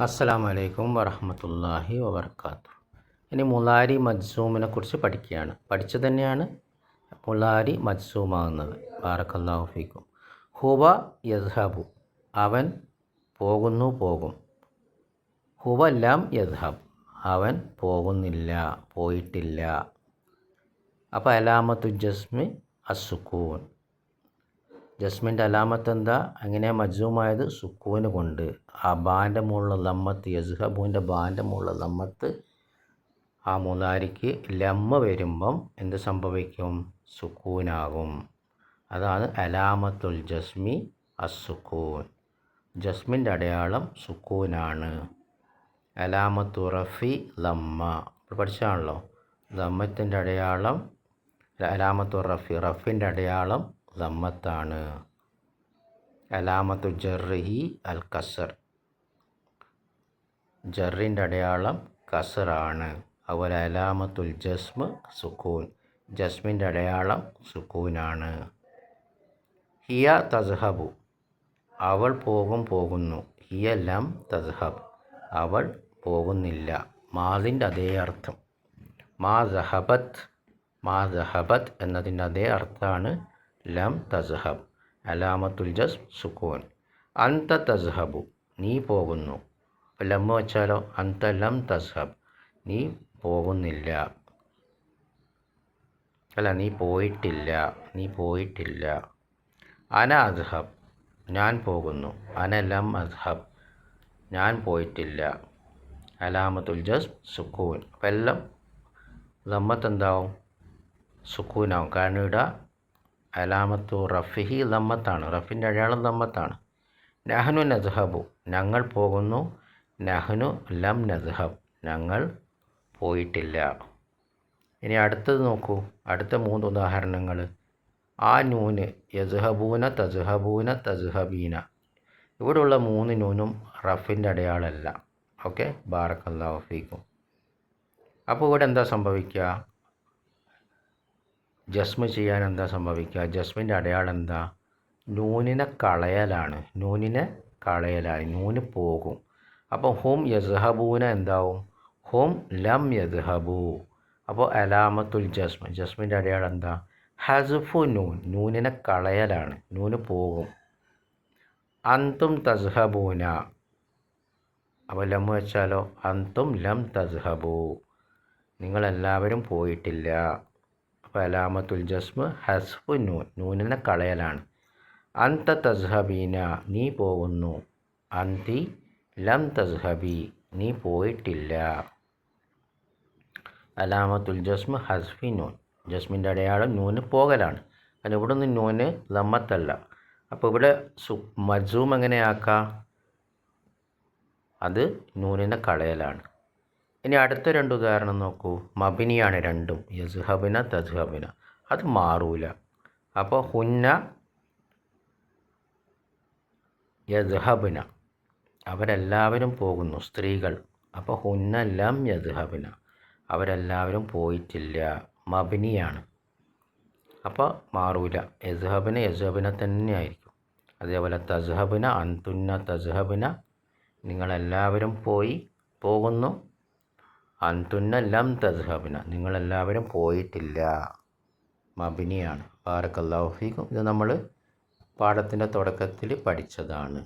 അസ്സലാമു അലൈക്കും വറഹ്മത്തുള്ളാഹി വബർക്കാത്തു. ഇനി മുലാരി മജ്സൂമിനെ കുറിച്ച് പഠിക്കുകയാണ്. പഠിച്ചത് തന്നെയാണ് മുലാരി മജ്സൂമാകുന്നത്. ബാറക്കല്ലാഹു ഫീക്കും. ഹുവ യദ്ഹബു, അവൻ പോകുന്നു പോകും. ഹുവ ലം യദ്ഹബ്, അവൻ പോകുന്നില്ല പോയിട്ടില്ല. അപ്പോൾ അലാമത്തു ജസ്മി അസുക്കൂൻ, ജസ്മിൻ്റെ അലാമത്ത് എന്താ? അങ്ങനെ മജ്സൂമായത് സുക്കൂന് കൊണ്ട്. ആ ബാൻ്റെ മുകളിലുള്ള ലമ്മത്ത്, യസ്ഹബുവിൻ്റെ ബാൻ്റെ മുകളിലുള്ള ലമ്മത്ത് ആ മുലാരിക്ക് ലമ്മ വരുമ്പം എന്ത് സംഭവിക്കും? സുക്കൂനാകും. അതാണ് അലാമത്തുൽ ജസ്മി അസുക്കൂൻ. ജസ്മിൻ്റെ അടയാളം സുക്കൂനാണ്. അലാമത്തു റഫി ലമ്മ, പഠിച്ചാണല്ലോ. ലമ്മത്തിൻ്റെ അടയാളം അലാമത്തു റഫി, റഫിൻ്റെ അടയാളം ലമ്മത്താണ്. അലാമത്തു ജർഹി അൽ കസർ, ജറിൻ്റെ അടയാളം കസറാണ്. അതുപോലെ അലാമത്തുൽ ജസ്മ് സുക്കൂൻ, ജസ്മിൻ്റെ അടയാളം സുക്കൂനാണ്. ഹിയ തസ്ഹബു, അവൾ പോകും പോകുന്നു. ഹിയ ലം തസ്ഹബ്, അവൾ പോകുന്നില്ല. മാദിൻ്റെ അതേ അർത്ഥം. മാ സഹബത്ത് എന്നതിൻ്റെ അതേ അർത്ഥമാണ് ലം തസ്ഹബ്. അലാമത്തുൽ ജസ്ം സുക്കൂൻ. അന്ത തസ്ഹബു, നീ പോകുന്നു. ലം വെച്ചാലോ? അന്ത ലം തസ്ഹബ്, നീ പോകുന്നില്ല. നീ പോയിട്ടില്ല. അന അസ്ഹബ്, ഞാൻ പോകുന്നു. അന ലം അസ്ഹബ്, ഞാൻ പോയിട്ടില്ല. അലാമത്തുൽ ജസ്ം സുക്കൂൻ. അപ്പം എല്ലാം ലമ്മത്ത് എന്താവും? സുക്കൂനാവും. കാരണം ഇവിടെ അലാമത്തു റഫിഹി ലമ്മത്താണ്, റഫിൻ്റെ അടയാളം ലമ്മത്താണ്. നഹ്നു നദ്ഹബു, ഞങ്ങൾ പോകുന്നു. നഹ്നു ലം നദ്ഹബ്, ഞങ്ങൾ പോയിട്ടില്ല. ഇനി അടുത്തത് നോക്കൂ, അടുത്ത 3 ഉദാഹരണങ്ങൾ. ആ നൂന് യസ്ഹബൂന തസ്ഹബൂന തസ്ഹബീന, ഇവിടെയുള്ള 3 നൂനും റഫിൻ്റെ അടയാളമല്ല. ഓക്കെ, ബാറക്കല്ലാഹു ഫീക്കും. അപ്പോൾ ഇവിടെ എന്താ സംഭവിക്കുക? ജസ്മ് ചെയ്യാൻ എന്താ സംഭവിക്കുക? ജസ്മിൻ്റെ അടയാളം എന്താ? നൂനിനെ കളയലാണ്. നൂന് പോകും. അപ്പോൾ ഹും യസ്ഹബൂന എന്താവും? ഹും ലം യസ്ഹബൂ. അപ്പോൾ അലാമത്തുൽ ജസ്മ്, ജസ്മിൻ്റെ അടയാളം എന്താ? ഹസ്ഫു നൂൻ, നൂനിനെ കളയലാണ്. നൂന് പോകും. അന്തും തസ്ഹബൂന, അപ്പോൾ ലം വെച്ചാലോ? അന്തും ലം തസ്ഹബൂ, നിങ്ങളെല്ലാവരും പോയിട്ടില്ല. അപ്പോൾ അലാമത്തുൽ ജസ്മ് ഹസ്ഫു നൂൻ, നൂനിനെ കളയലാണ്. അന്ത തസ്ഹബീന, നീ പോകുന്നു. അന്തി ലം തസ്ഹബി, നീ പോയിട്ടില്ല. അലാമത്തുൽ ജസ്മ് ഹസ്ഫി നൂൻ, ജസ്മിൻ്റെ അടയാളം നൂന് പോകലാണ്. കാരണം ഇവിടെ നിന്ന് നൂന് ലമ്മത്തല്ല. അപ്പോൾ ഇവിടെ മജ്സൂം എങ്ങനെയാക്കാം? അത് നൂനിനെ കളയലാണ്. ഇനി അടുത്ത 2 ഉദാഹരണം നോക്കൂ. മബിനിയാണ് രണ്ടും, യസ്ഹബിന തസ്ഹബിന. അത് മാറൂല. അപ്പോൾ ഹുന്ന യസ്ഹബിന, അവരെല്ലാവരും പോകുന്നു, സ്ത്രീകൾ. അപ്പോൾ ഹുന്ന ലം യസ്ഹബിന, അവരെല്ലാവരും പോയിട്ടില്ല. മബിനിയാണ്, അപ്പോൾ മാറൂല. യസ്ഹബിന തന്നെ ആയിരിക്കും. അതേപോലെ തസ്ഹബിന, അന്തുന്ന തസ്ഹബിന, നിങ്ങളെല്ലാവരും പോകുന്നു. അന്തുന്ന ലം തസ്ഹബിന, നിങ്ങളെല്ലാവരും പോയിട്ടില്ല. മബിനിയാണ്. ബാറക്കല്ലാഹു ഫീക്കും. ഇത് നമ്മൾ പാഠത്തിൻ്റെ തുടക്കത്തിൽ പഠിച്ചതാണ്.